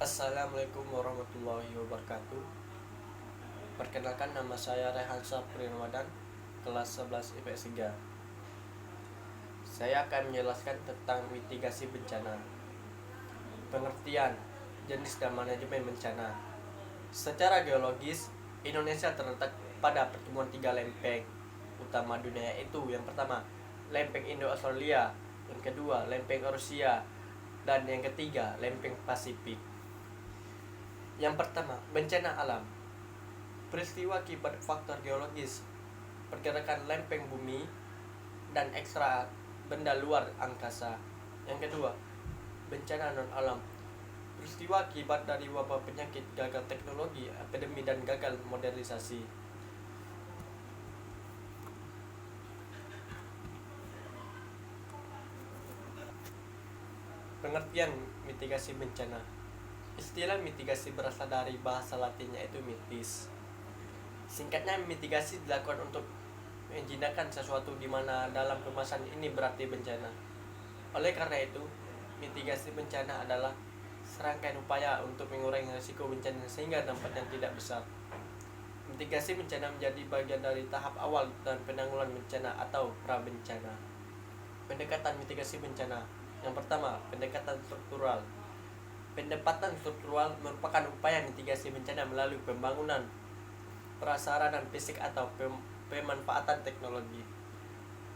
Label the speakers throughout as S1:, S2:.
S1: Assalamualaikum warahmatullahi wabarakatuh. Perkenalkan, nama saya Rehan Sapri Ramadan, kelas 11 IPS 3. Saya akan menjelaskan tentang mitigasi bencana. Pengertian, jenis dan manajemen bencana. Secara geologis, Indonesia terletak pada pertemuan tiga lempeng utama dunia, yaitu yang pertama lempeng Indo-Australia, yang kedua lempeng Eurasia, dan yang ketiga lempeng Pasifik. Yang pertama, bencana alam. Peristiwa akibat faktor geologis, pergerakan lempeng bumi, dan ekstra benda luar angkasa. Yang kedua, bencana non-alam. Peristiwa akibat dari wabah penyakit, gagal teknologi, epidemi, dan gagal modernisasi. Pengertian mitigasi bencana. Istilah mitigasi berasal dari bahasa Latinnya, yaitu mitis. Singkatnya, mitigasi dilakukan untuk menjinakkan sesuatu di mana dalam kemasan ini berarti bencana. Oleh karena itu, mitigasi bencana adalah serangkaian upaya untuk mengurangi risiko bencana sehingga dampaknya tidak besar. Mitigasi bencana menjadi bagian dari tahap awal dan penanggulangan bencana atau prabencana. Pendekatan mitigasi bencana. Yang pertama, pendekatan struktural. Pendekatan struktural merupakan upaya mitigasi bencana melalui pembangunan prasarana fisik atau pemanfaatan teknologi.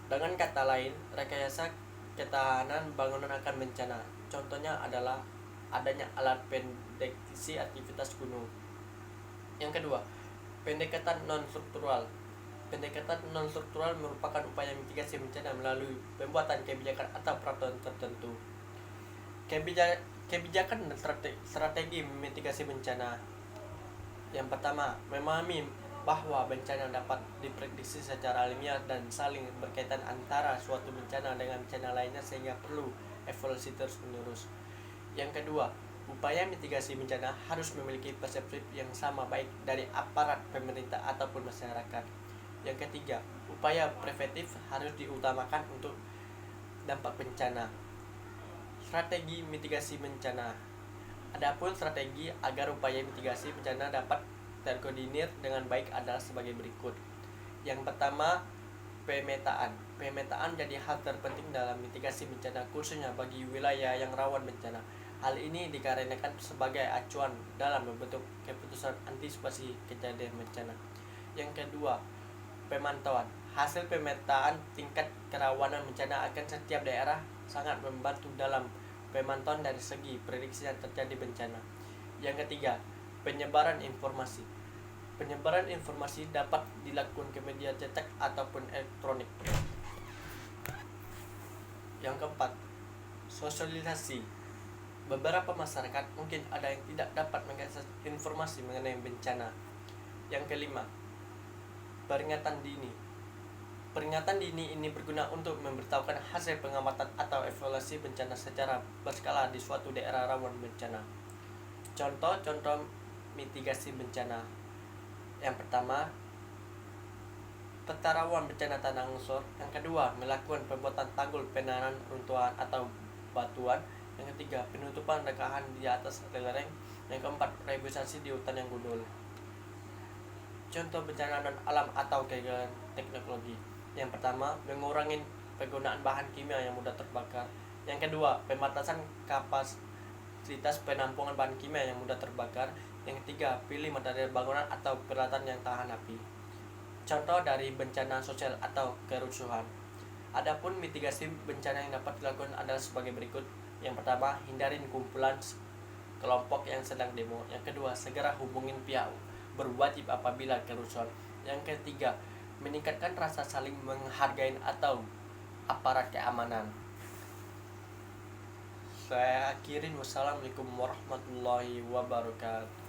S1: Dengan kata lain, rekayasa ketahanan bangunan akan bencana. Contohnya adalah adanya alat pendeteksi aktivitas gunung. Yang kedua, pendekatan non-struktural. Pendekatan non-struktural merupakan upaya mitigasi bencana melalui pembuatan kebijakan atau peraturan tertentu. Kebijakan dan strategi mitigasi bencana. Yang pertama, memahami bahwa bencana dapat diprediksi secara ilmiah dan saling berkaitan antara suatu bencana dengan bencana lainnya sehingga perlu evaluasi terus-menerus. Yang kedua, upaya mitigasi bencana harus memiliki persepsi yang sama baik dari aparat pemerintah ataupun masyarakat. Yang ketiga, upaya preventif harus diutamakan untuk dampak bencana. Strategi mitigasi bencana. Adapun strategi agar upaya mitigasi bencana dapat terkoordinir dengan baik adalah sebagai berikut. Yang pertama, pemetaan. Pemetaan jadi hal terpenting dalam mitigasi bencana, khususnya bagi wilayah yang rawan bencana. Hal ini dikarenakan sebagai acuan dalam membentuk keputusan antisipasi kejadian bencana. Yang kedua, pemantauan. Hasil pemetaan tingkat kerawanan bencana akan setiap daerah sangat membantu dalam pemantauan dari segi prediksi yang terjadi bencana. Yang ketiga, penyebaran informasi. Penyebaran informasi dapat dilakukan ke media cetak ataupun elektronik. Yang keempat, sosialisasi. Beberapa masyarakat mungkin ada yang tidak dapat mengakses informasi mengenai bencana. Yang kelima, peringatan dini. Peringatan dini ini berguna untuk memberitahukan hasil pengamatan atau evaluasi bencana secara berskala di suatu daerah rawan bencana. Contoh-contoh mitigasi bencana. Yang pertama, peta rawan bencana tanah longsor. Yang kedua, melakukan pembuatan tanggul penahanan runtuhan atau batuan. Yang ketiga, penutupan rekahan di atas lereng. Yang keempat, reboisasi di hutan yang gundul. Contoh bencana non alam atau kegagalan teknologi. Yang pertama, mengurangi penggunaan bahan kimia yang mudah terbakar. Yang kedua, pembatasan kapasitas penampungan bahan kimia yang mudah terbakar. Yang ketiga, pilih material bangunan atau peralatan yang tahan api. Contoh dari bencana sosial atau kerusuhan. Adapun mitigasi bencana yang dapat dilakukan adalah sebagai berikut. Yang pertama, hindarin kumpulan kelompok yang sedang demo. Yang kedua, segera hubungin pihak berwajib apabila kerusuhan. Yang ketiga, meningkatkan rasa saling menghargai atau aparat keamanan. Saya akhirin, wassalamualaikum warahmatullahi wabarakatuh.